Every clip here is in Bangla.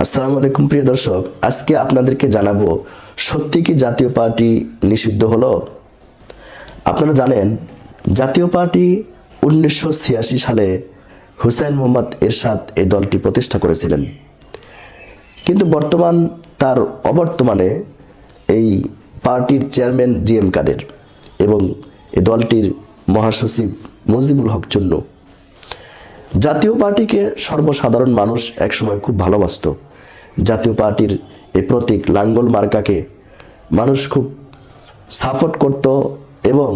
আসসালামু আলাইকুম প্রিয় দর্শক, আজকে আপনাদেরকে জানাবো সত্যি কি জাতীয় পার্টি নিষিদ্ধ হলো। আপনারা জানেন জাতীয় পার্টি 1986 সালে হুসাইন মোহাম্মদ এরশাদ এই দলটি প্রতিষ্ঠা করেছিলেন, কিন্তু তার অবর্তমানে এই পার্টির চেয়ারম্যান জিএম কাদের এবং এই দলটির মহাসচিব মুজিবুল হক চুন্নু। জাতীয় পার্টিকে সর্বসাধারণ মানুষ একসময় খুব ভালোবাসত। জাতীয় পার্টির এই প্রতীক লাঙ্গল মার্কাকে মানুষ খুব সাপোর্ট করত এবং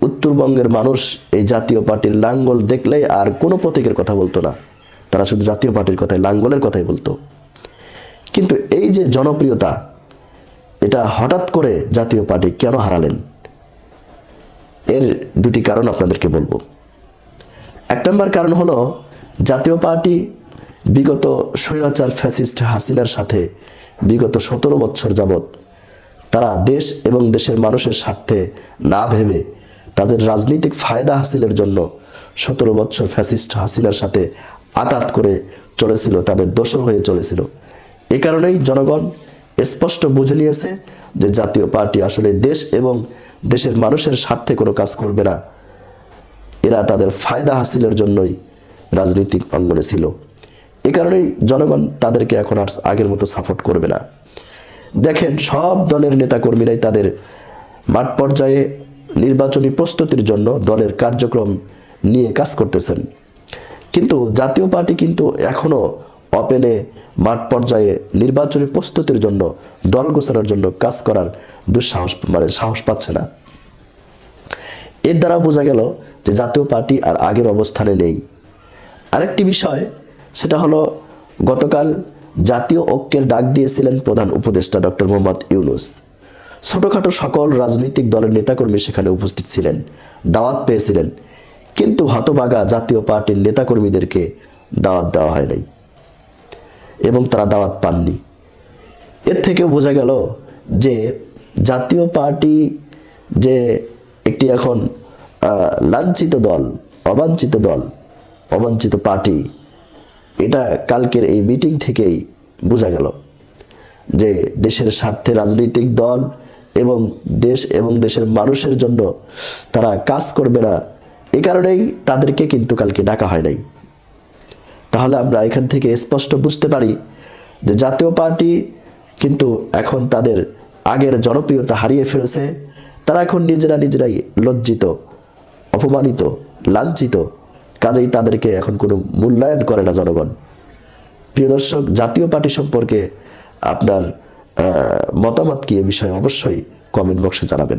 উত্তরবঙ্গের মানুষ এই জাতীয় পার্টির লাঙ্গল দেখলেই আর কোনো প্রতীকের কথা বলতো না, তারা শুধু জাতীয় পার্টির কথাই, লাঙ্গলের কথাই বলতো। কিন্তু এই যে জনপ্রিয়তা, এটা হঠাৎ করে জাতীয় পার্টি কেন হারালেন, এর দুটি কারণ আপনাদেরকে বলবো। এক নম্বর কারণ হলো জাতীয় পার্টি বিগত স্বৈরাচার ফ্যাসিস্ট হাসিনার সাথে বিগত 17 বছর যাবৎ তারা দেশ এবং দেশের মানুষের স্বার্থে না ভেবে তাদের রাজনৈতিক ফায়দা হাসিলের জন্য 17 বছর ফ্যাসিস্ট হাসিনার সাথে আঘাত করে চলেছিল, তাদের দোষর হয়ে চলেছিল। এ কারণেই জনগণ স্পষ্ট বুঝে নিয়েছে যে জাতীয় পার্টি আসলে দেশ এবং দেশের মানুষের স্বার্থে কোনো কাজ করবে না, এরা তাদের ফায়দা হাসিলের জন্যই রাজনৈতিক অঙ্গনে ছিল। এ কারণেই জনগণ তাদেরকে এখন আর আগের মতো সাপোর্ট করবে না। দেখেন, সব দলের নেতাকর্মীরাই তাদের মাঠ পর্যায়ে নির্বাচনী প্রস্তুতির জন্য দলের কার্যক্রম নিয়ে কাজ করতেছেন, কিন্তু জাতীয় পার্টি কিন্তু এখনো ওপেনে মাঠ পর্যায়ে নির্বাচনী প্রস্তুতির জন্য, দল গোছানোর জন্য কাজ করার সাহস পাচ্ছে না। এর দ্বারা বোঝা গেল যে জাতীয় পার্টি আর আগের অবস্থানে নেই। আরেকটি বিষয়, সেটা হলো গতকাল জাতীয় ঐক্যের ডাক দিয়েছিলেন প্রধান উপদেষ্টা ডক্টর মোহাম্মদ ইউনূস। ছোটখাটো সকল রাজনৈতিক দলের নেতাকর্মী সেখানে উপস্থিত ছিলেন, দাওয়াত পেয়েছিলেন, কিন্তু হতভাগা জাতীয় পার্টির নেতাকর্মীদেরকে দাওয়াত দেওয়া হয় নাই এবং তারা দাওয়াত পাননি। এর থেকেও বোঝা গেল যে জাতীয় পার্টি যে একটি এখন লাঞ্ছিত দল, অবাঞ্ছিত পার্টি, এটা কালকের এই মিটিং থেকেই বোঝা গেল যে দেশের স্বার্থে রাজনৈতিক দল এবং দেশ এবং দেশের মানুষের জন্য তারা কাজ করবে না। এই কারণেই তাদেরকে কিন্তু কালকে ডাকা হয় নাই। তাহলে আমরা এখান থেকে স্পষ্ট বুঝতে পারি যে জাতীয় পার্টি কিন্তু এখন তাদের আগের জনপ্রিয়তা হারিয়ে ফেলেছে। তারা এখন নিজেরাই লজ্জিত, অপমানিত, লাঞ্ছিত, কাজেই তাদেরকে এখন কোনো মূল্যায়ন করে না জনগণ। প্রিয় দর্শক, জাতীয় পার্টি সম্পর্কে আপনার মতামত কি এ বিষয়ে অবশ্যই কমেন্ট বক্সে জানাবেন।